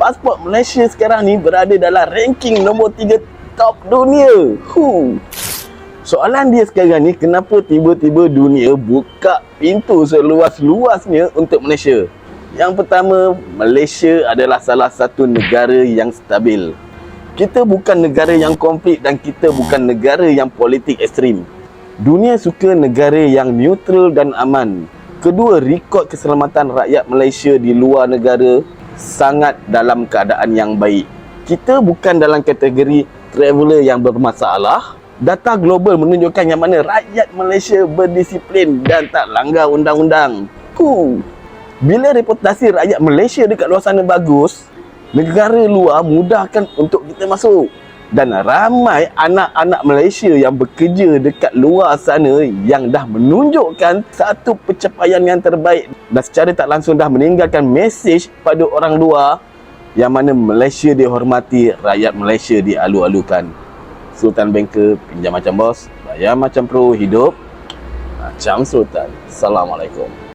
pasport Malaysia sekarang ni berada dalam ranking nombor 3 top dunia. Soalan dia sekarang ni, kenapa tiba-tiba dunia buka pintu seluas-luasnya untuk Malaysia? Yang pertama, Malaysia adalah salah satu negara yang stabil. Kita bukan negara yang konflik dan kita bukan negara yang politik ekstrim. Dunia suka negara yang neutral dan aman. Kedua, rekod keselamatan rakyat Malaysia di luar negara sangat dalam keadaan yang baik. Kita bukan dalam kategori traveller yang bermasalah. Data global menunjukkan yang mana rakyat Malaysia berdisiplin dan tak langgar undang-undang. Bila reputasi rakyat Malaysia dekat luar sana bagus, negara luar mudahkan untuk kita masuk. Dan ramai anak-anak Malaysia yang bekerja dekat luar sana yang dah menunjukkan satu pencapaian yang terbaik dan secara tak langsung dah meninggalkan mesej pada orang luar yang mana Malaysia dihormati, rakyat Malaysia dialu-alukan. Sultan Banker, pinjam macam bos, bayar macam pro, hidup macam Sultan. Assalamualaikum.